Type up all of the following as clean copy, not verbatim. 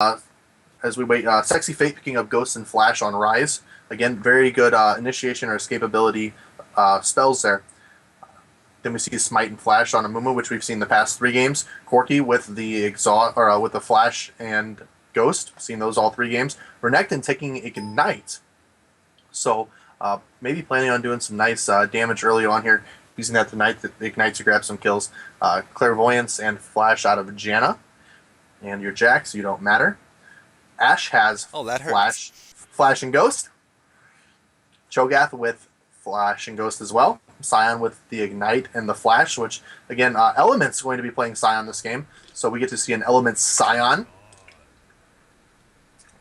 as we wait. Sexy Fate picking up Ghost and Flash on Rise. Again, very good initiation or escapability spells there. Then we see Smite and Flash on Amumu, which we've seen the past 3 games. Corki with the exhaust or with the Flash and Ghost, seen those all 3 games. Renekton taking Ignite, so maybe planning on doing some nice damage early on here, using that Ignite to grab some kills. Clairvoyance and Flash out of Janna, and your Jax, you don't matter. Ashe has that hurts. Flash and Ghost. Cho'Gath with Flash and Ghost as well. Sion with the Ignite and the Flash, which, again, Element's going to be playing Sion this game, so we get to see an Element Sion.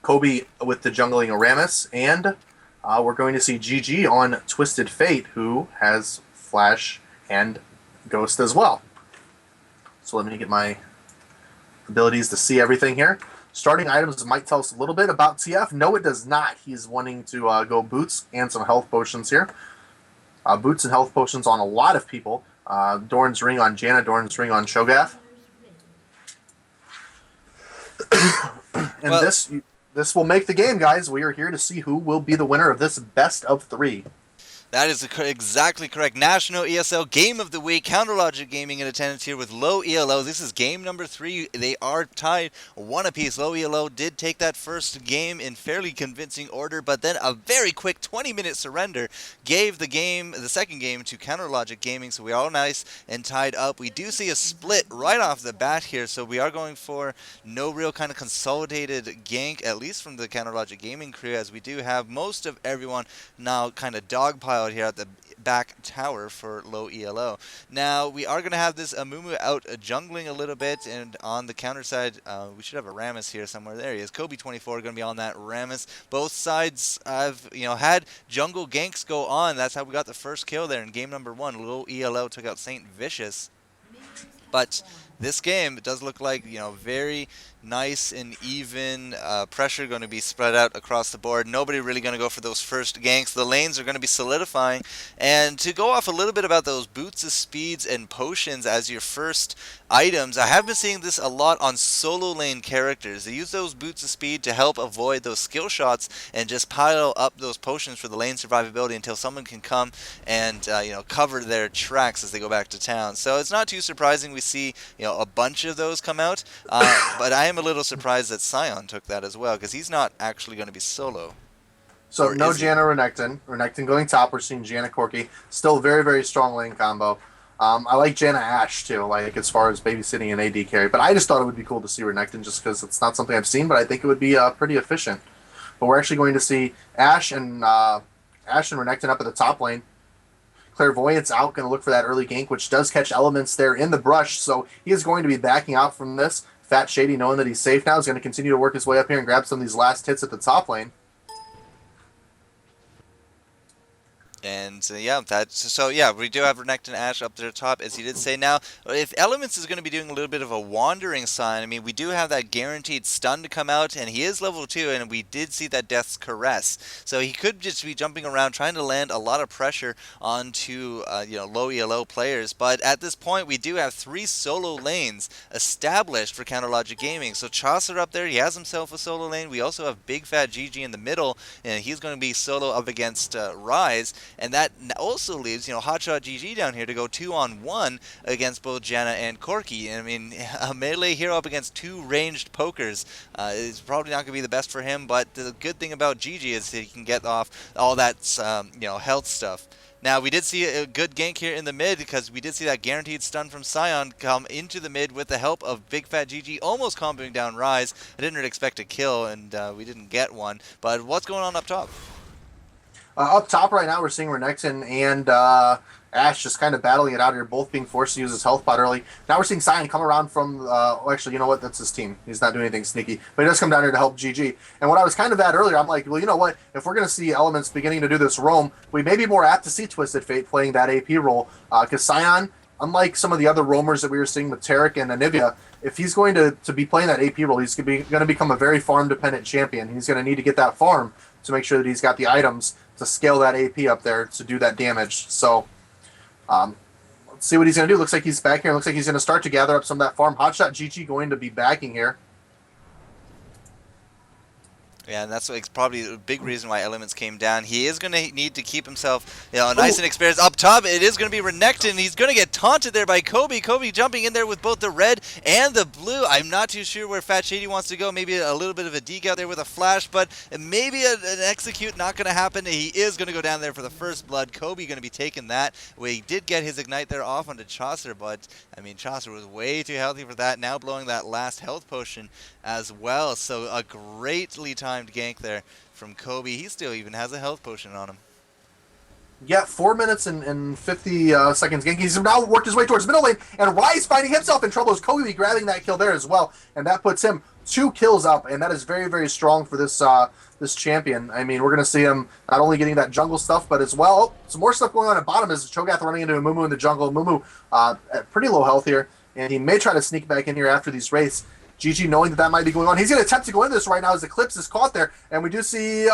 Kobe with the jungling Aramis, and we're going to see GG on Twisted Fate, who has Flash and Ghost as well. So let me get my abilities to see everything here. Starting items might tell us a little bit about TF. No, it does not. He's wanting to go boots and some health potions here. Boots and health potions on a lot of people. Doran's Ring on Janna, Doran's Ring on Cho'Gath. And well, this will make the game, guys. We are here to see who will be the winner of this best of 3. That is exactly correct. National ESL Game of the Week. CounterLogic Gaming in attendance here with Low ELO. This is game number 3. They are tied 1 apiece. Low ELO did take that first game in fairly convincing order, but then a very quick 20-minute surrender gave the second game to CounterLogic Gaming. So we are all nice and tied up. We do see a split right off the bat here, so we are going for no real kind of consolidated gank, at least from the CounterLogic Gaming crew, as we do have most of everyone now kind of dogpiled here at the back tower for Low ELO. Now, we are going to have this Amumu out jungling a little bit, and on the counter side, we should have a Rammus here somewhere. There he is. Kobe24 going to be on that Rammus. Both sides have, had jungle ganks go on. That's how we got the first kill there in game number 1. Low ELO took out Saint Vicious. But this game, it does look like, very nice and even pressure going to be spread out across the board. Nobody really going to go for those first ganks. The lanes are going to be solidifying. And to go off a little bit about those boots of speeds and potions as your first items, I have been seeing this a lot on solo lane characters. They use those boots of speed to help avoid those skill shots and just pile up those potions for the lane survivability until someone can come and cover their tracks as they go back to town. So it's not too surprising we see a bunch of those come out, but I am a little surprised that Sion took that as well, because he's not actually going to be solo. So no Janna Renekton. Renekton going top. We're seeing Janna Corki. Still very, very strong lane combo. I like Janna Ashe too, like as far as babysitting an AD carry. But I just thought it would be cool to see Renekton just because it's not something I've seen, but I think it would be pretty efficient. But we're actually going to see Ashe and Renekton up at the top lane. Clairvoyance out, going to look for that early gank, which does catch Elements there in the brush, so he is going to be backing out from this. Fat Shady, knowing that he's safe now, is going to continue to work his way up here and grab some of these last hits at the top lane. And we do have Renekton Ashe up to the top, as he did say. Now, if Elements is going to be doing a little bit of a wandering sign, I mean, we do have that guaranteed stun to come out, and he is level 2, and we did see that Death's Caress. So he could just be jumping around, trying to land a lot of pressure onto, Low ELO players. But at this point, we do have 3 solo lanes established for CounterLogic Gaming. So Chaucer up there, he has himself a solo lane. We also have Big Fat GG in the middle, and he's going to be solo up against Rise. And that also leaves, Hotshot GG down here to go 2-on-1 against both Janna and Corki. And I mean, a melee hero up against 2 ranged pokers is probably not going to be the best for him. But the good thing about GG is that he can get off all that, health stuff. Now, we did see a good gank here in the mid, because we did see that guaranteed stun from Sion come into the mid with the help of Big Fat GG almost comboing down Rise. I didn't really expect a kill, and we didn't get one. But what's going on up top? Up top right now, we're seeing Renekton and Ashe just kind of battling it out here, both being forced to use his health pot early. Now we're seeing Sion come around from, actually, you know what, that's his team. He's not doing anything sneaky, but he does come down here to help GG. And what I was kind of at earlier, I'm like, well, you know what, if we're going to see Elements beginning to do this roam, we may be more apt to see Twisted Fate playing that AP role, because Sion, unlike some of the other roamers that we were seeing with Taric and Anivia, if he's going to be playing that AP role, he's going to become a very farm-dependent champion. He's going to need to get that farm to make sure that he's got the items to scale that AP up there to do that damage. So let's see what he's going to do. Looks like he's back here. Looks like he's going to start to gather up some of that farm. Hotshot GG going to be backing here. Yeah, and that's like probably a big reason why Elements came down. He is going to need to keep himself, nice Oh, and experienced. Up top, it is going to be Renekton. He's going to get taunted there by Kobe. Kobe jumping in there with both the red and the blue. I'm not too sure where Fat Shady wants to go. Maybe a little bit of a deke out there with a flash, but maybe an execute not going to happen. He is going to go down there for the first blood. Kobe going to be taking that. We did get his ignite there off onto Chaucer, but I mean, Chaucer was way too healthy for that. Now blowing that last health potion as well. So a greatly timed gank there from Kobe. He still even has a health potion on him. yeah, 4 minutes and 50 seconds. He's now worked his way towards middle lane, and Rise finding himself in trouble as Kobe grabbing that kill there as well, and that puts him 2 kills up, and that is very, very strong for this this champion. I mean, we're going to see him not only getting that jungle stuff, but as well, some more stuff going on at bottom as Cho'Gath running into Amumu in the jungle. Amumu at pretty low health here, and he may try to sneak back in here after these wraiths. GG knowing that might be going on. He's going to attempt to go into this right now as Eclipse is caught there, and we do see,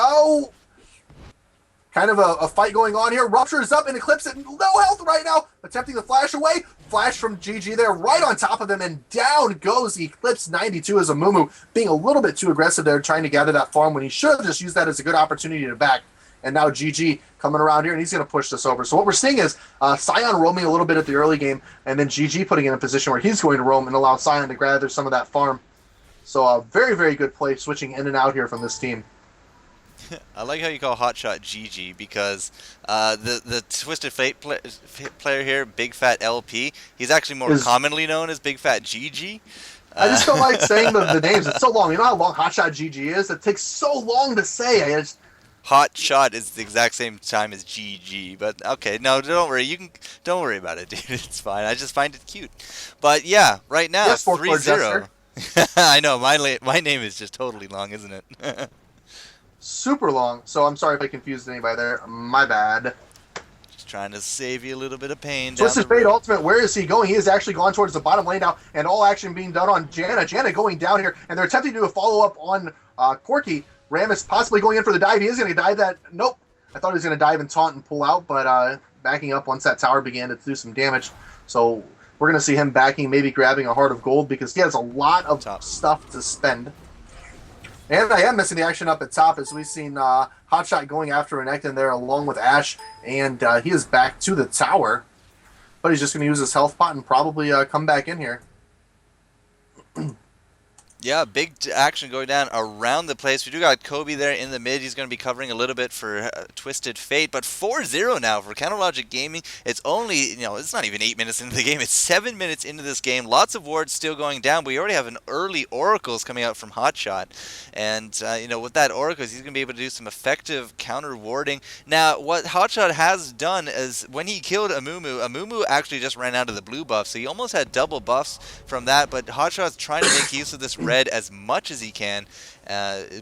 kind of a fight going on here. Rupture is up, and Eclipse at no health right now, attempting to flash away. Flash from GG there, right on top of him, and down goes Eclipse 92 as Amumu, being a little bit too aggressive there, trying to gather that farm when he should have just used that as a good opportunity to back. And now GG coming around here, and he's going to push this over. So what we're seeing is Sion roaming a little bit at the early game, and then GG putting in a position where he's going to roam and allow Sion to gather some of that farm. So a very, very good play switching in and out here from this team. I like how you call Hotshot GG because the Twisted Fate player here, Big Fat LP, he's actually more commonly known as Big Fat GG. I just don't like saying the names. It's so long. You know how long Hotshot GG is? It takes so long to say. Hot shot is the exact same time as GG, but okay, no, don't worry. Don't worry about it, dude. It's fine. I just find it cute. But yeah, right now yes, 3-0. I know my name is just totally long, isn't it? Super long. So I'm sorry if I confused anybody there. My bad. Just trying to save you a little bit of pain. Twisted Fate Ultimate, where is he going? He has actually gone towards the bottom lane now, and all action being done on Janna. Janna going down here, and they're attempting to do a follow-up on Corki. Rammus possibly going in for the dive. He is going to dive that. Nope. I thought he was going to dive and taunt and pull out, but backing up once that tower began to do some damage. So we're going to see him backing, maybe grabbing a Heart of Gold, because he has a lot of stuff to spend. And I am missing the action up at top as we've seen Hotshot going after Renekton there along with Ashe, and he is back to the tower. But he's just going to use his health pot and probably come back in here. Yeah, big action going down around the place. We do got Kobe there in the mid. He's going to be covering a little bit for Twisted Fate. But 4-0 now for CounterLogic Gaming. It's only, it's not even 8 minutes into the game. It's 7 minutes into this game. Lots of wards still going down. But we already have an early Oracles coming out from Hotshot. And, with that Oracles, he's going to be able to do some effective counter warding. Now, what Hotshot has done is when he killed Amumu actually just ran out of the blue buff. So he almost had double buffs from that. But Hotshot's trying to make use of this red as much as he can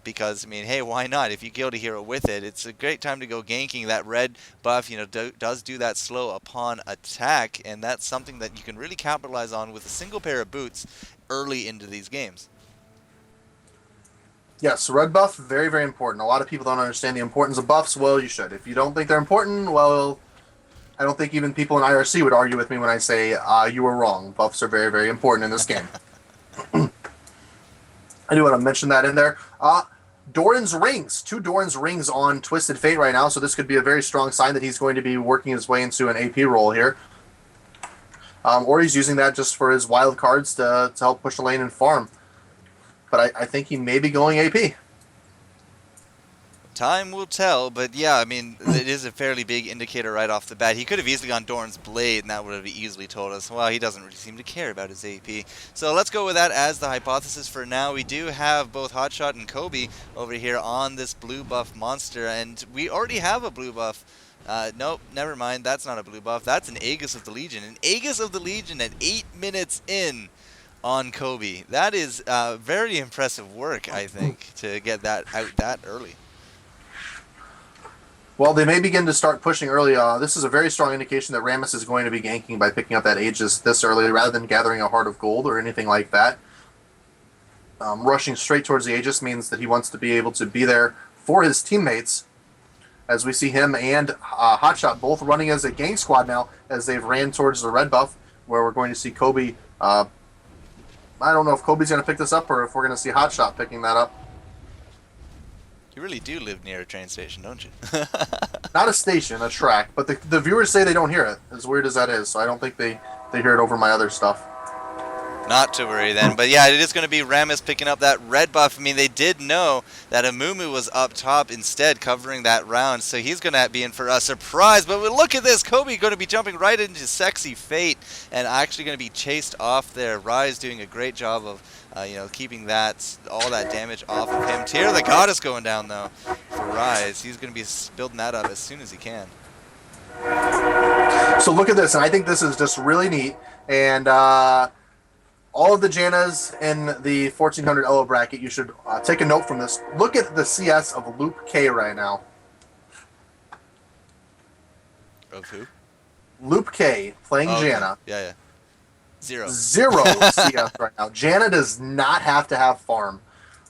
because, hey, why not? If you kill a hero with it, it's a great time to go ganking. That red buff, does do that slow upon attack, and that's something that you can really capitalize on with a single pair of boots early into these games. Yes, red buff, very, very important. A lot of people don't understand the importance of buffs. Well, you should. If you don't think they're important, well, I don't think even people in IRC would argue with me when I say you were wrong. Buffs are very, very important in this game. I do want to mention that in there. Doran's rings. 2 Doran's rings on Twisted Fate right now, so this could be a very strong sign that he's going to be working his way into an AP role here. Or he's using that just for his wild cards to help push the lane and farm. But I think he may be going AP. Time will tell, but yeah, it is a fairly big indicator right off the bat. He could have easily gone Doran's Blade, and that would have easily told us, well, he doesn't really seem to care about his AP. So let's go with that as the hypothesis for now. We do have both Hotshot and Kobe over here on this blue buff monster, and we already have a blue buff. Nope, never mind, that's not a blue buff. That's an Aegis of the Legion. An Aegis of the Legion at 8 minutes in on Kobe. That is very impressive work, I think, to get that out that early. Well, they may begin to start pushing early. This is a very strong indication that Rammus is going to be ganking by picking up that Aegis this early rather than gathering a Heart of Gold or anything like that. Rushing straight towards the Aegis means that he wants to be able to be there for his teammates, as we see him and Hotshot both running as a gang squad now as they've ran towards the red buff, where we're going to see Kobe. I don't know if Kobe's going to pick this up or if we're going to see Hotshot picking that up. You really do live near a train station, don't you? Not a station, a track. But the viewers say they don't hear it, as weird as that is. So I don't think they hear it over my other stuff. Not to worry then. But yeah, it is going to be Rammus picking up that red buff. I mean, they did know that Amumu was up top instead covering that round. So he's going to be in for a surprise. But look at this. Kobe going to be jumping right into Sexy Fate and actually going to be chased off there. Rise doing a great job of keeping all that damage off of him. Tear the Goddess going down, though, for Rise. He's going to be building that up as soon as he can. So look at this, and I think this is just really neat. And all of the Jannas in the 1400 ELO bracket, you should take a note from this. Look at the CS of Loop K right now. Of who? Loop K playing Janna. Yeah. Zero CS right now. Janna does not have to have farm,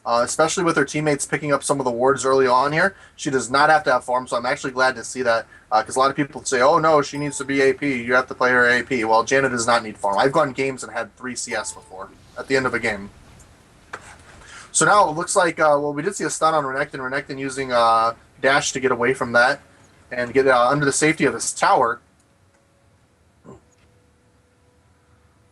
especially with her teammates picking up some of the wards early on here. She does not have to have farm, so I'm actually glad to see that, because a lot of people say, oh no, she needs to be AP, you have to play her AP. Well, Janna does not need farm. I've gone games and had 3 CS before at the end of a game. So now it looks like, we did see a stun on Renekton. Renekton using dash to get away from that and get under the safety of this tower,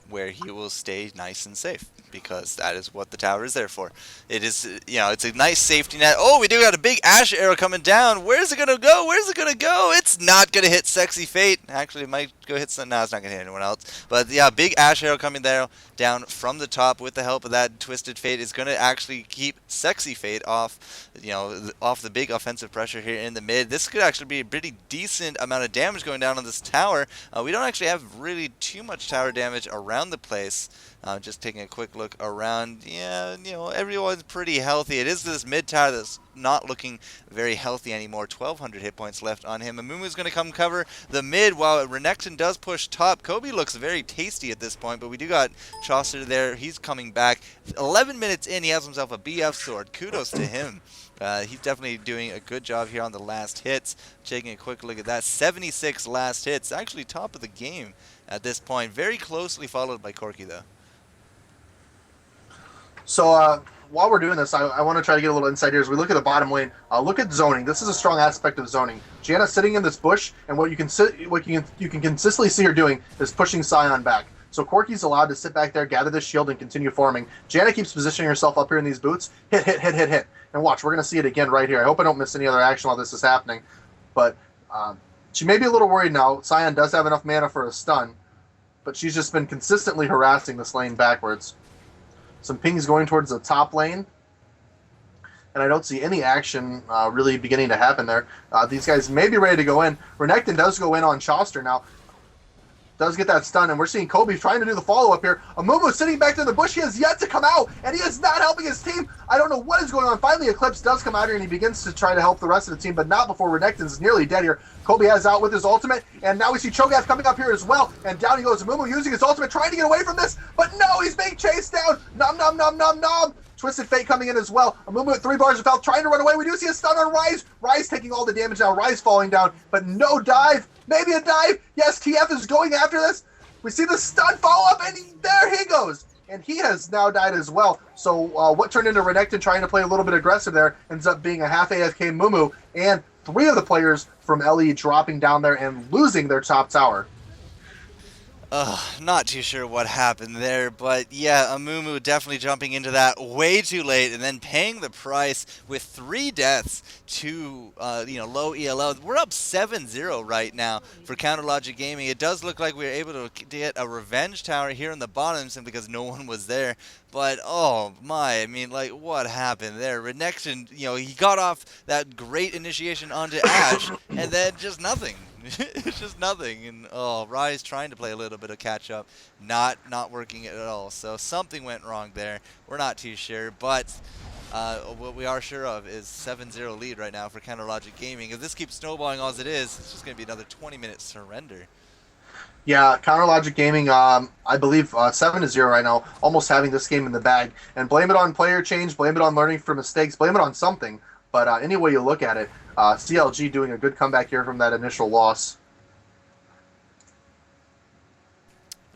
where he will stay nice and safe, because that is what the tower is there for. It is, it's a nice safety net. Oh, we do got a big Ash arrow coming down. Where's it going to go? Where's it going to go? It's not going to hit Sexy Fate. Actually, it might go hit some. No, it's not going to hit anyone else. But yeah, big Ash arrow coming there down from the top with the help of that Twisted Fate is going to actually keep Sexy Fate off, off the big offensive pressure here in the mid. This could actually be a pretty decent amount of damage going down on this tower. We don't actually have really too much tower damage around the place. Just taking a quick look around. Yeah, everyone's pretty healthy. It is this mid tower that's not looking very healthy anymore. 1,200 hit points left on him. Amumu's going to come cover the mid while Renekton does push top. Kobe looks very tasty at this point, but we do got Chaucer there. He's coming back. 11 minutes in, he has himself a BF sword. Kudos to him. He's definitely doing a good job here on the last hits. Taking a quick look at that. 76 last hits. Actually top of the game at this point. Very closely followed by Corki, though. So while we're doing this, I want to try to get a little insight here as we look at the bottom lane. Look at zoning. This is a strong aspect of zoning. Janna sitting in this bush, and what you can consistently see her doing is pushing Sion back. So Corki's allowed to sit back there, gather the shield, and continue farming. Janna keeps positioning herself up here in these boots. Hit. And watch, we're going to see it again right here. I hope I don't miss any other action while this is happening. But she may be a little worried now. Sion does have enough mana for a stun, but she's just been consistently harassing this lane backwards. Some pings going towards the top lane, and I don't see any action really beginning to happen there. These guys may be ready to go in. Renekton does go in on Chaucer now. Does get that stun, and we're seeing Kobe trying to do the follow-up here. Amumu sitting back there in the bush. He has yet to come out, and he is not helping his team. I don't know what is going on. Finally, Eclipse does come out here, and he begins to try to help the rest of the team, but not before Renekton's nearly dead here. Kobe has out with his ultimate, and now we see Cho'Gath coming up here as well, and down he goes. Amumu using his ultimate, trying to get away from this, but no, he's being chased down. Nom. Twisted Fate coming in as well. Amumu at 3 bars of health, trying to run away. We do see a stun on Rise. Rise taking all the damage now. Rise falling down, but no dive. Maybe a dive. Yes, TF is going after this. We see the stun follow up, and there he goes. And he has now died as well. So what turned into Renekton trying to play a little bit aggressive there ends up being a half AFK Mumu, and 3 of the players from LE dropping down there and losing their top tower. Not too sure what happened there, but yeah, Amumu definitely jumping into that way too late and then paying the price with 3 deaths to, Low ELO. We're up 7-0 right now for CounterLogic Gaming. It does look like we were able to get a revenge tower here in the bottom simply because no one was there. But, oh my, I mean, like, what happened there? Renekton, he got off that great initiation onto Ash, and then just nothing. It's just nothing. And, Rise trying to play a little bit of catch-up, not working at all. So something went wrong there. We're not too sure, but what we are sure of is 7-0 lead right now for CounterLogic Gaming. If this keeps snowballing as it is, it's just going to be another 20-minute surrender. Yeah, CounterLogic Gaming, I believe 7-0 right now, almost having this game in the bag. And blame it on player change, blame it on learning from mistakes, blame it on something. But any way you look at it, CLG doing a good comeback here from that initial loss.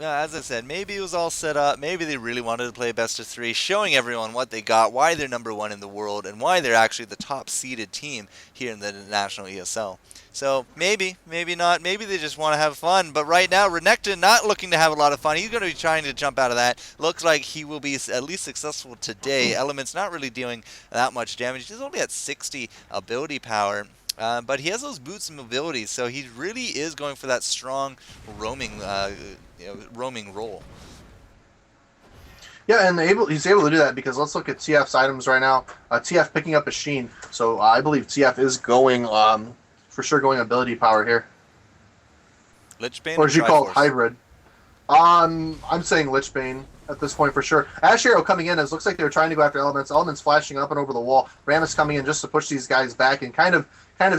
as I said, maybe it was all set up. Maybe they really wanted to play best of three, showing everyone what they got, why they're #1 in the world, and why they're actually the top seeded team here in the National ESL. So maybe, maybe not. Maybe they just want to have fun. But right now, Renekton not looking to have a lot of fun. He's going to be trying to jump out of that. Looks like he will be at least successful today. Element's not really doing that much damage. He's only at 60 ability power. But he has those boots and mobility, so he really is going for that strong roaming, roaming role. Yeah, and he's able to do that because let's look at TF's items right now. TF picking up a Sheen, so I believe TF is going for sure going ability power here. Lichbane or as you call it, Triforce? hybrid. I'm saying Lichbane at this point for sure. Ash Arrow coming in as looks like they're trying to go after Elements. Elements flashing up and over the wall. Rammus coming in just to push these guys back and kind of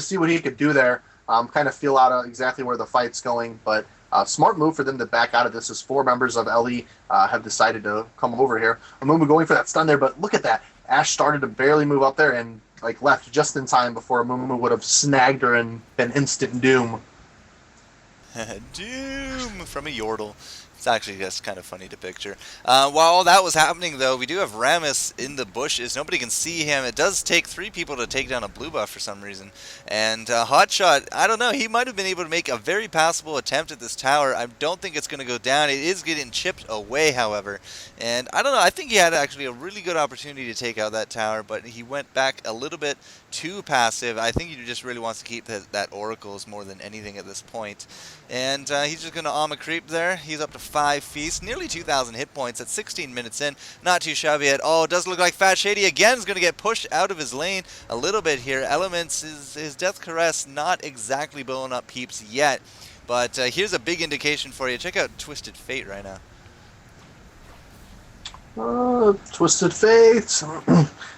see what he could do there. Kind of feel out exactly where the fight's going, but smart move for them to back out of this as 4 members of LE have decided to come over here. Amumu going for that stun there, but look at that. Ash started to barely move up there and like left just in time before Amumu would have snagged her and been instant doom. Doom from a Yordle. It's actually just kind of funny to picture. While all that was happening, though, we do have Rammus in the bushes. Nobody can see him. It does take 3 people to take down a blue buff for some reason. And Hotshot, I don't know, he might have been able to make a very passable attempt at this tower. I don't think it's going to go down. It is getting chipped away, however. And I don't know, I think he had actually a really good opportunity to take out that tower, but he went back a little bit too passive. I think he just really wants to keep that Oracles more than anything at this point. And he's just going to Alma creep there. He's up to 5 feasts, nearly 2,000 hit points at 16 minutes in. Not too shabby at all. It does look like Fat Shady again is going to get pushed out of his lane a little bit here. Elements, his Death Caress not exactly blowing up peeps yet. But here's a big indication for you. Check out Twisted Fate right now. Twisted Fate.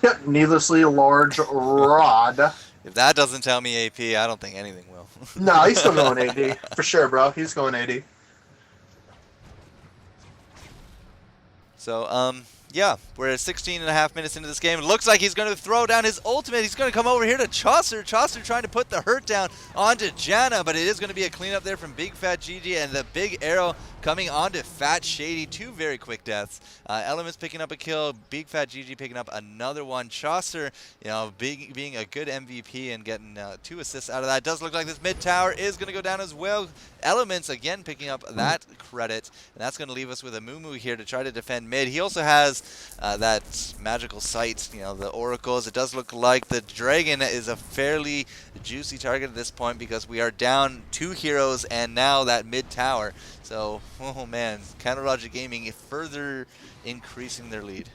Yep, needlessly large rod. If that doesn't tell me AP, I don't think anything will. No, he's still going AD. For sure, bro. He's going AD. So, yeah, we're 16.5 minutes into this game. It looks like he's going to throw down his ultimate. He's going to come over here to Chaucer. Chaucer trying to put the hurt down onto Janna, but it is going to be a cleanup there from Big Fat GG, and the big arrow coming onto Fat Shady. 2 very quick deaths. Elements picking up a kill. Big Fat GG picking up another one. Chaucer, you know, being a good MVP and getting 2 assists out of that. It does look like this mid tower is going to go down as well. Elements again picking up that credit, and that's going to leave us with a Mumu here to try to defend mid. He also has that magical sight, you know, the oracles. It does look like the dragon is a fairly juicy target at this point because we are down 2 heroes and now that mid tower. So, oh man, CounterLogic Gaming further increasing their lead.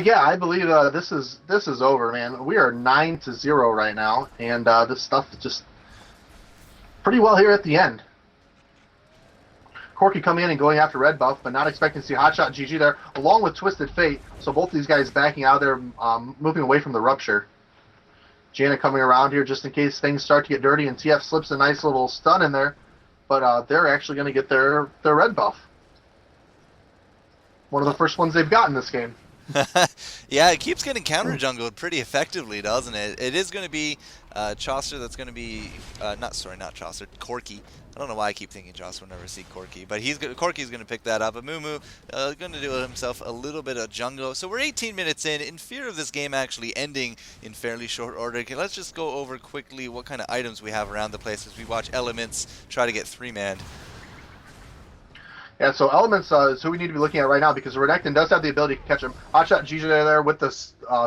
Yeah, I believe this is over, man. We are 9-0 right now, and this stuff is just pretty well here at the end. Corki coming in and going after red buff, but not expecting to see Hotshot GG there, along with Twisted Fate. So both these guys backing out there, moving away from the rupture. Janna coming around here just in case things start to get dirty, and TF slips a nice little stun in there. But they're actually going to get their red buff. One of the first ones they've gotten this game. Yeah, it keeps getting counter jungled pretty effectively, doesn't it? It is going to be Chaucer that's going to be not Chaucer, Corki. I don't know why I keep thinking Chaucer whenever I see Corki, but Corki's going to pick that up. Amumu going to do himself a little bit of jungle. So we're 18 minutes in fear of this game actually ending in fairly short order. Okay, let's just go over quickly what kind of items we have around the place as we watch Elements try to get 3-manned. Yeah, so Elements is who we need to be looking at right now because Renekton does have the ability to catch him. Hotshot GG there with the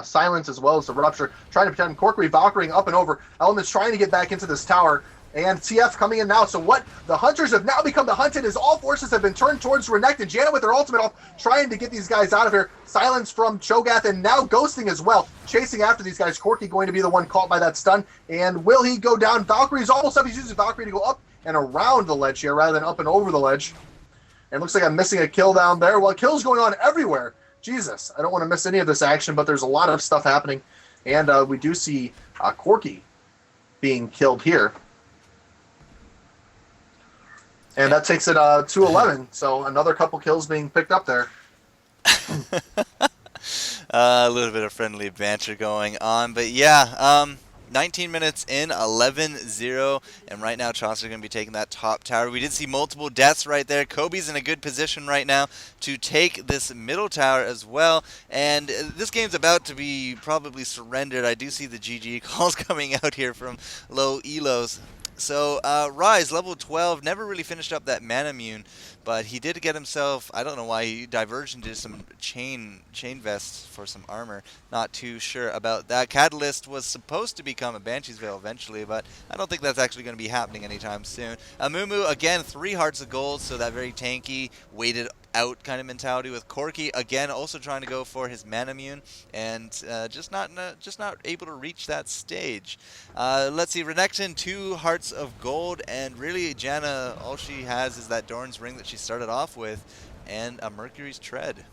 silence as well as the rupture, trying to protect him. Corkery Valkyrie up and over. Elements trying to get back into this tower. And TF coming in now. So what the Hunters have now become the hunted as all forces have been turned towards Renekton. Janna with her ultimate off, trying to get these guys out of here. Silence from Cho'Gath and now ghosting as well. Chasing after these guys. Corki going to be the one caught by that stun. And will he go down? Valkyrie's almost up. He's using Valkyrie to go up and around the ledge here rather than up and over the ledge. And looks like I'm missing a kill down there. Well, kills going on everywhere. Jesus, I don't want to miss any of this action, but there's a lot of stuff happening. And we do see Corki being killed here. And that takes it to 11. So another couple kills being picked up there. A little bit of friendly banter going on. But yeah, 19 minutes in, 11-0, and right now Chaucer's going to be taking that top tower. We did see multiple deaths right there. Kobe's in a good position right now to take this middle tower as well, and this game's about to be probably surrendered. I do see the GG calls coming out here from Low ELOs. So, Rise, level 12, never really finished up that Manamune, but he did get himself, I don't know why, he diverged into some chain vests for some armor. Not too sure about that. Catalyst was supposed to become a Banshee's Veil eventually, but I don't think that's actually going to be happening anytime soon. Amumu, again, 3 hearts of gold, so that very tanky, weighted out kind of mentality with Corki, again, also trying to go for his Manamune, and just not able to reach that stage. Let's see, Renekton, 2 hearts of gold, and really Janna, all she has is that Dorn's Ring that she started off with, and a Mercury's Tread.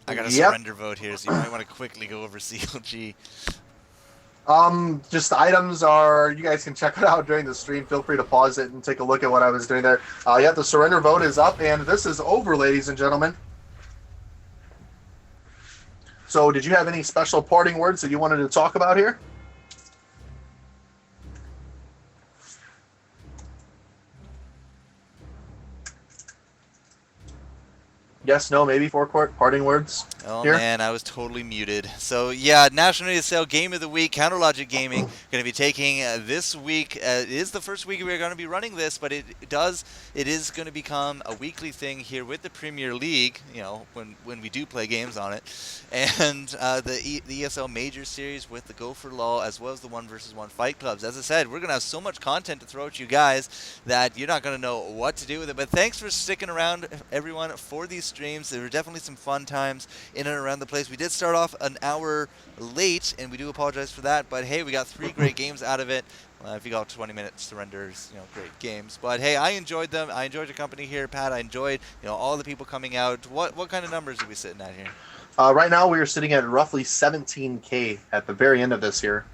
I got a surrender vote here, so you might want to quickly go over CLG. Just items are, you guys can check it out during the stream. Feel free to pause it and take a look at what I was doing there. Yeah, the surrender vote is up, and this is over, ladies and gentlemen. So did you have any special parting words that you wanted to talk about here? Yes, no, maybe, forecourt, parting words? Oh here? Man, I was totally muted. So yeah, National ESL Game of the Week, CounterLogic Gaming, going to be taking this week. It is the first week we're going to be running this, but it is going to become a weekly thing here with the Premier League, you know, when we do play games on it, and the ESL Major Series with the Go for LOL, as well as the 1v1 Fight Clubs. As I said, we're going to have so much content to throw at you guys that you're not going to know what to do with it. But thanks for sticking around, everyone, for these streams. There were definitely some fun times in and around the place. We did start off an hour late, and we do apologize for that, but hey, we got 3 great games out of it. If you got 20-minute surrenders, you know, great games. But hey, I enjoyed them. I enjoyed your company here, Pat. I enjoyed, you know, all the people coming out. What kind of numbers are we sitting at here? Right now, we are sitting at roughly 17K at the very end of this year.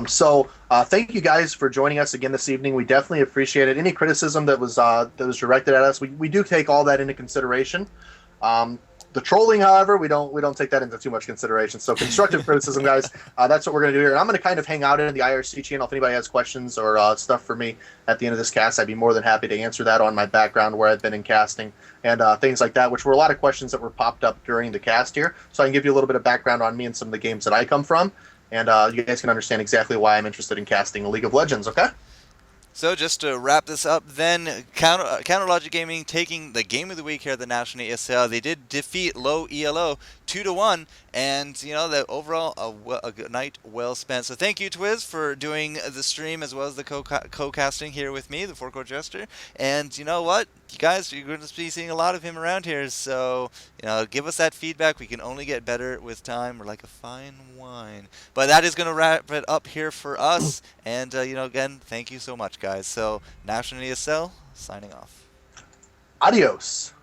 So thank you guys for joining us again this evening. We definitely appreciate it. Any criticism that was directed at us, we do take all that into consideration. The trolling, however, we don't take that into too much consideration. So constructive criticism, guys, that's what we're going to do here. And I'm going to kind of hang out in the IRC channel. If anybody has questions or stuff for me at the end of this cast, I'd be more than happy to answer that on my background, where I've been in casting, and things like that, which were a lot of questions that were popped up during the cast here. So I can give you a little bit of background on me and some of the games that I come from, and you guys can understand exactly why I'm interested in casting League of Legends, okay? So just to wrap this up, then CounterLogic Gaming taking the Game of the Week here at the National ESL. They did defeat Low ELO 2-1, and you know that overall a night well spent. So thank you, TwiZ, for doing the stream as well as the co-casting here with me, the FourCourtJester. And you know what, you guys, you're going to be seeing a lot of him around here. So you know, give us that feedback. We can only get better with time. We're like a fine wine. But that is going to wrap it up here for us. And you know, again, thank you so much, guys. So National ESL signing off. Adios.